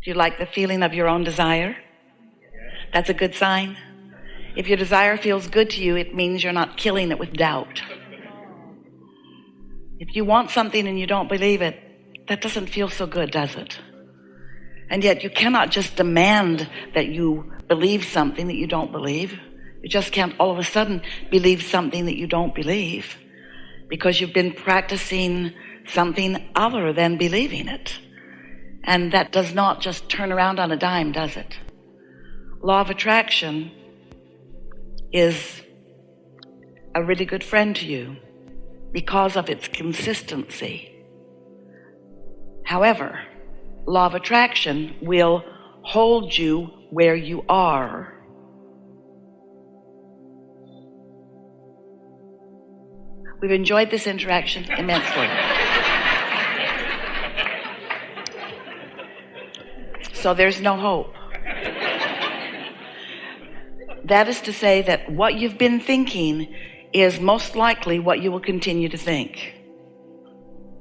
Do you like the feeling of your own desire? That's a good sign. If your desire feels good to you, it means you're not killing it with doubt. If you want something and you don't believe it, that doesn't feel so good, does it? And yet you cannot just demand that you believe something that you don't believe. You just can't all of a sudden believe something that you don't believe, because you've been practicing something other than believing it. And that does not just turn around on a dime, does it? Law of attraction is a really good friend to you because of its consistency. However, law of attraction will hold you where you are. We've enjoyed this interaction immensely. So there's no hope. That is to say that what you've been thinking is most likely what you will continue to think.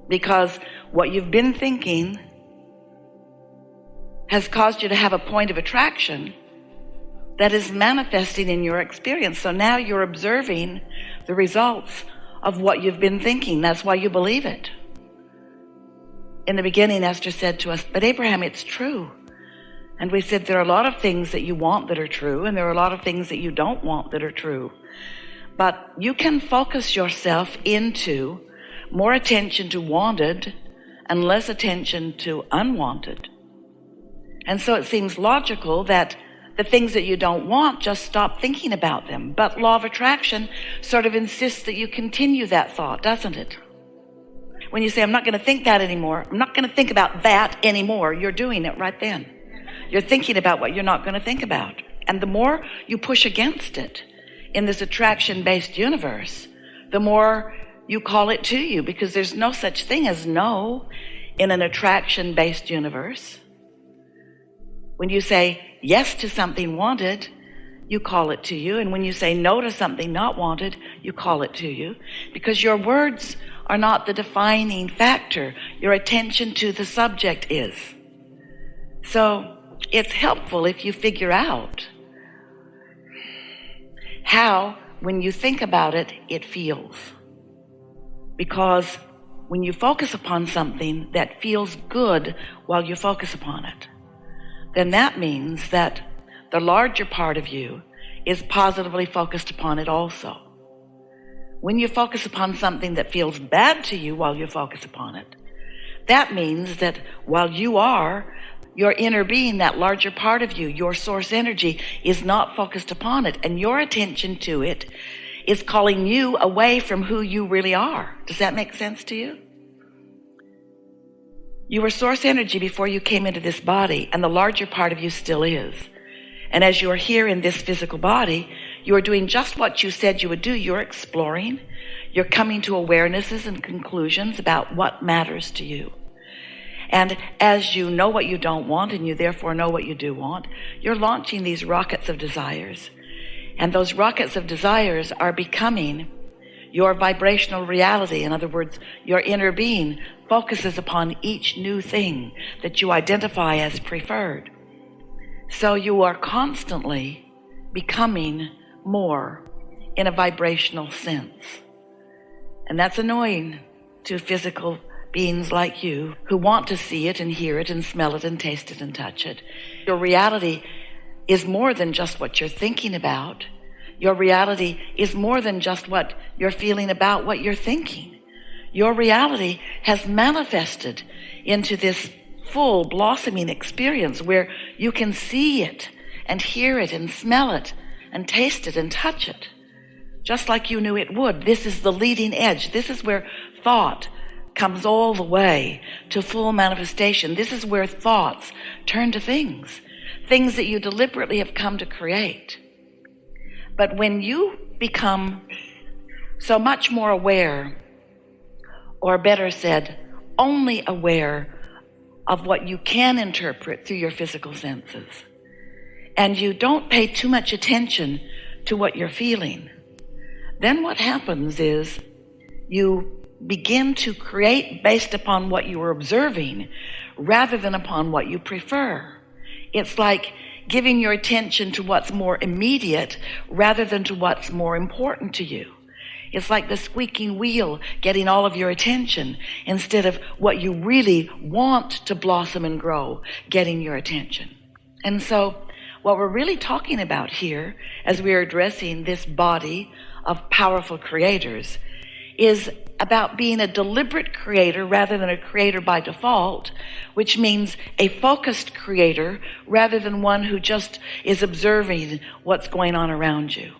Because what you've been thinking has caused you to have a point of attraction that is manifesting in your experience. So now you're observing the results of what you've been thinking. That's why you believe it. In the beginning, Esther said to us, "But Abraham, it's true." And we said, there are a lot of things that you want that are true, and there are a lot of things that you don't want that are true. But you can focus yourself into more attention to wanted and less attention to unwanted. And so it seems logical that the things that you don't want, just stop thinking about them. But law of attraction sort of insists that you continue that thought, doesn't it? When you say, I'm not going to think that anymore, I'm not going to think about that anymore, you're doing it right then. You're thinking about what you're not going to think about. And the more you push against it in this attraction-based universe, the more you call it to you, because there's no such thing as no in an attraction-based universe. When you say yes to something wanted, you call it to you. And when you say no to something not wanted, you call it to you, because your words are not the defining factor. Your attention to the subject is. So it's helpful if you figure out how, when you think about it, it feels. Because when you focus upon something that feels good while you focus upon it, then that means that the larger part of you is positively focused upon it also. When you focus upon something that feels bad to you while you focus upon it, that means that while you are, your inner being, that larger part of you, your source energy, is not focused upon it, and your attention to it is calling you away from who you really are. Does that make sense to you? You were source energy before you came into this body, and the larger part of you still is. And as you're here in this physical body, you are doing just what you said you would do. You're exploring. You're coming to awarenesses and conclusions about what matters to you. And as you know what you don't want, and you therefore know what you do want, you're launching these rockets of desires. And those rockets of desires are becoming your vibrational reality. In other words, your inner being focuses upon each new thing that you identify as preferred. So you are constantly becoming more in a vibrational sense. And that's annoying to physical beings like you who want to see it and hear it and smell it and taste it and touch it. Your reality is more than just what you're thinking about. Your reality is more than just what you're feeling about what you're thinking. Your reality has manifested into this full blossoming experience where you can see it and hear it and smell it and taste it and touch it, just like you knew it would. This is the leading edge. This is where thought comes all the way to full manifestation. This is where thoughts turn to things that you deliberately have come to create. But when you become so much more aware, or better said, only aware of what you can interpret through your physical senses, and you don't pay too much attention to what you're feeling, then what happens is you begin to create based upon what you are observing rather than upon what you prefer. It's like giving your attention to what's more immediate rather than to what's more important to you. It's like the squeaking wheel getting all of your attention instead of what you really want to blossom and grow getting your attention. And so what we're really talking about here as we are addressing this body of powerful creators is about being a deliberate creator rather than a creator by default, which means a focused creator rather than one who just is observing what's going on around you.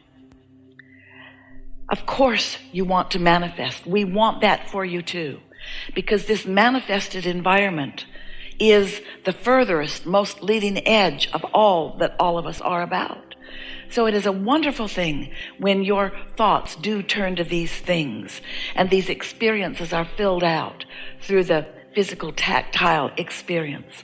Of course you want to manifest. We want that for you too, because this manifested environment is the furthest, most leading edge of all that all of us are about. So it is a wonderful thing when your thoughts do turn to these things and these experiences are filled out through the physical tactile experience.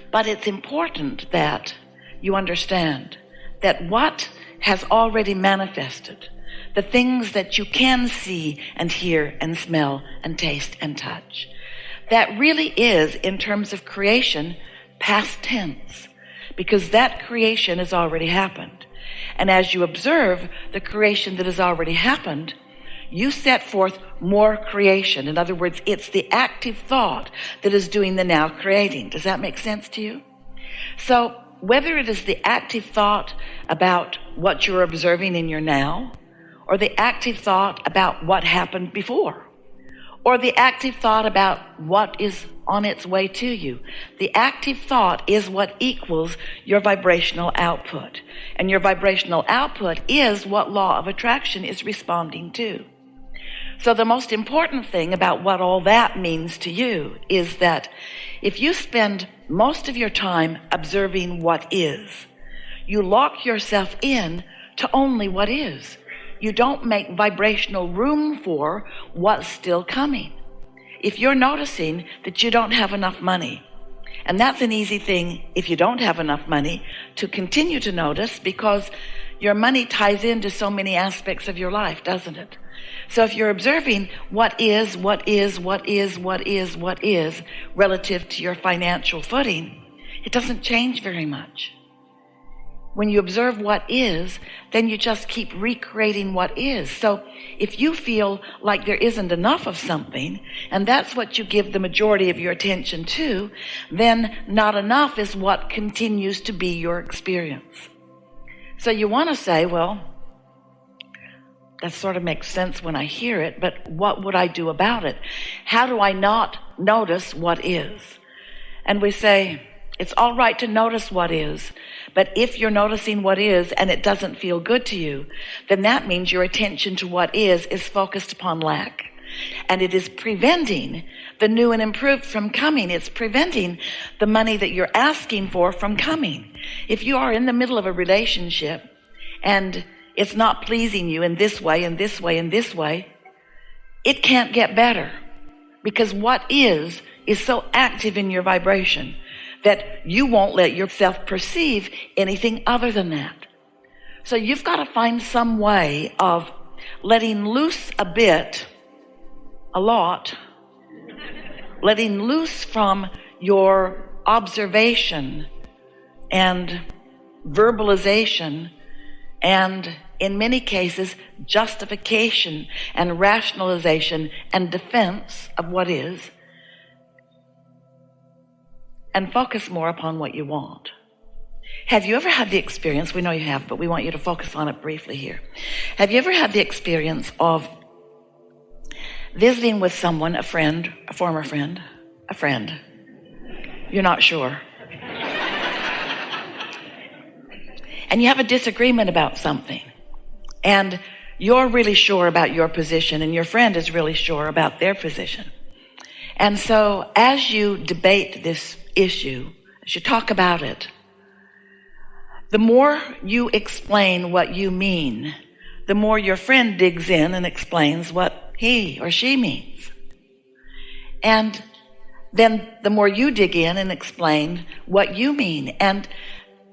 But it's important that you understand that what has already manifested, the things that you can see and hear and smell and taste and touch, that really is, in terms of creation, past tense, because that creation has already happened. And as you observe the creation that has already happened, you set forth more creation. In other words, it's the active thought that is doing the now creating. Does that make sense to you? So whether it is the active thought about what you're observing in your now, or the active thought about what happened before, or the active thought about what is on its way to you. The active thought is what equals your vibrational output. And your vibrational output is what law of attraction is responding to. So the most important thing about what all that means to you is that if you spend most of your time observing what is, you lock yourself in to only what is. You don't make vibrational room for what's still coming. If you're noticing that you don't have enough money, and that's an easy thing if you don't have enough money to continue to notice, because your money ties into so many aspects of your life, doesn't it? So if you're observing what is relative to your financial footing, it doesn't change very much. When you observe what is, then you just keep recreating what is. So if you feel like there isn't enough of something, and that's what you give the majority of your attention to, then not enough is what continues to be your experience. So you want to say, well, that sort of makes sense when I hear it, but what would I do about it? How do I not notice what is? And we say, it's all right to notice what is, but if you're noticing what is and it doesn't feel good to you, then that means your attention to what is focused upon lack. And it is preventing the new and improved from coming. It's preventing the money that you're asking for from coming. If you are in the middle of a relationship and it's not pleasing you in this way, and this way, and this way, it can't get better, because what is so active in your vibration that you won't let yourself perceive anything other than that. So you've got to find some way of letting loose a bit, a lot, letting loose from your observation and verbalization and, in many cases, justification and rationalization and defense of what is, and focus more upon what you want. Have you ever had the experience, we know you have, but we want you to focus on it briefly here. Have you ever had the experience of visiting with someone, a friend, a former friend, a friend? You're not sure. And you have a disagreement about something. And you're really sure about your position, and your friend is really sure about their position. And so as you debate this issue, as you talk about it, the more you explain what you mean, the more your friend digs in and explains what he or she means. And then the more you dig in and explain what you mean. And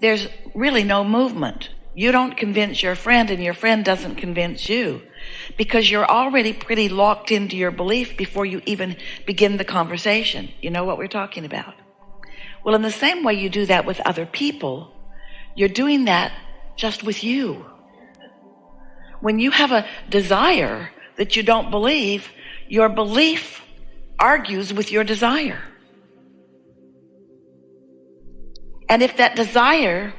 there's really no movement. You don't convince your friend, and your friend doesn't convince you, because you're already pretty locked into your belief before you even begin the conversation. You know what we're talking about? Well, in the same way you do that with other people, you're doing that just with you. When you have a desire that you don't believe, your belief argues with your desire. And if that desire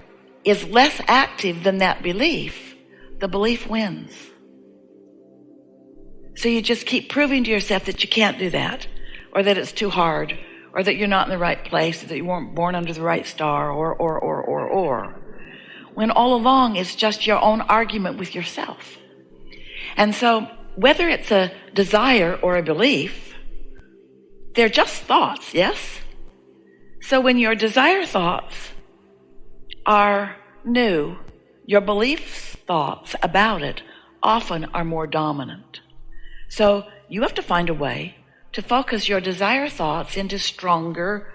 is less active than that belief, the belief wins. So you just keep proving to yourself that you can't do that, or that it's too hard, or that you're not in the right place, or that you weren't born under the right star, or. When all along it's just your own argument with yourself. And so whether it's a desire or a belief, they're just thoughts, yes? So when your desire thoughts are new, your belief thoughts about it often are more dominant. So you have to find a way to focus your desire thoughts into stronger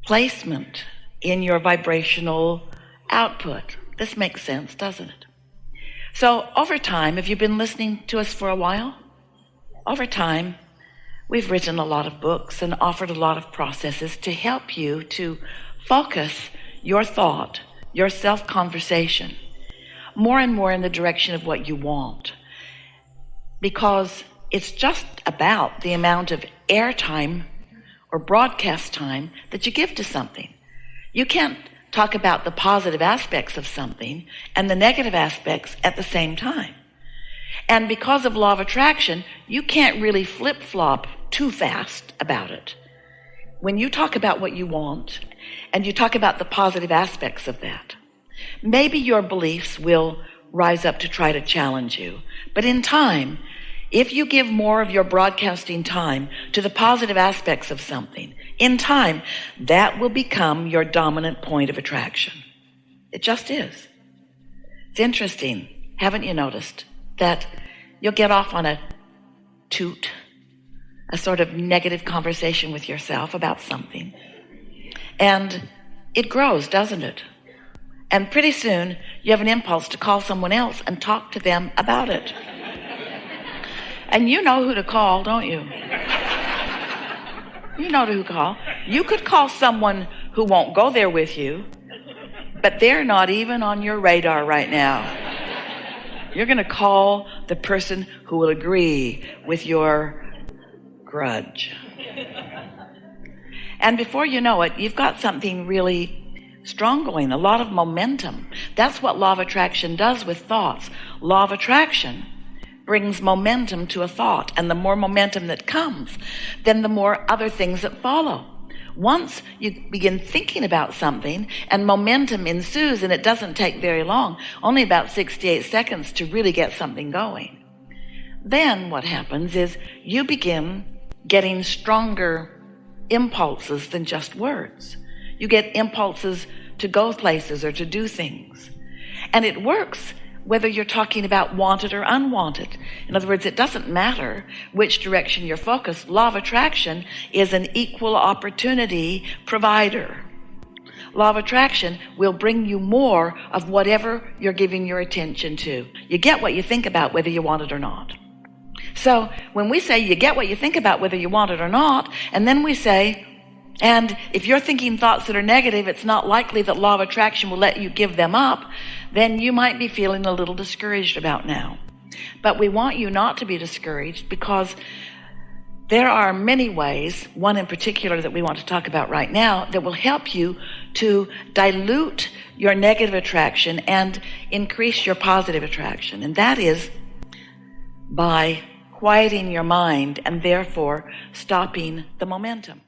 placement in your vibrational output. This makes sense, doesn't it? So over time, have you been listening to us for a while? Over time, we've written a lot of books and offered a lot of processes to help you to focus your thought, your self-conversation, more and more in the direction of what you want. Because it's just about the amount of airtime or broadcast time that you give to something. You can't talk about the positive aspects of something and the negative aspects at the same time. And because of law of attraction, you can't really flip-flop too fast about it. When you talk about what you want and you talk about the positive aspects of that, maybe your beliefs will rise up to try to challenge you. But in time, if you give more of your broadcasting time to the positive aspects of something, in time, that will become your dominant point of attraction. It just is. It's interesting, haven't you noticed, that you'll get off on a toot, a sort of negative conversation with yourself about something, and it grows, doesn't it? And pretty soon, you have an impulse to call someone else and talk to them about it. And you know who to call, don't you? You know who to call. You could call someone who won't go there with you, but they're not even on your radar right now. You're going to call the person who will agree with your grudge. And before you know it, you've got something really strong going, a lot of momentum. That's what law of attraction does with thoughts. Law of attraction brings momentum to a thought, and the more momentum that comes, then the more other things that follow. Once you begin thinking about something and momentum ensues, and it doesn't take very long, only about 68 seconds to really get something going, then what happens is you begin getting stronger impulses than just words. You get impulses to go places or to do things. And it works whether you're talking about wanted or unwanted. In other words, it doesn't matter which direction you're focused. Law of attraction is an equal opportunity provider. Law of attraction will bring you more of whatever you're giving your attention to. You get what you think about whether you want it or not. So when we say you get what you think about whether you want it or not, and then we say, and if you're thinking thoughts that are negative, it's not likely that law of attraction will let you give them up, then you might be feeling a little discouraged about now. But we want you not to be discouraged, because there are many ways, one in particular that we want to talk about right now, that will help you to dilute your negative attraction and increase your positive attraction. And that is by quieting your mind and therefore stopping the momentum.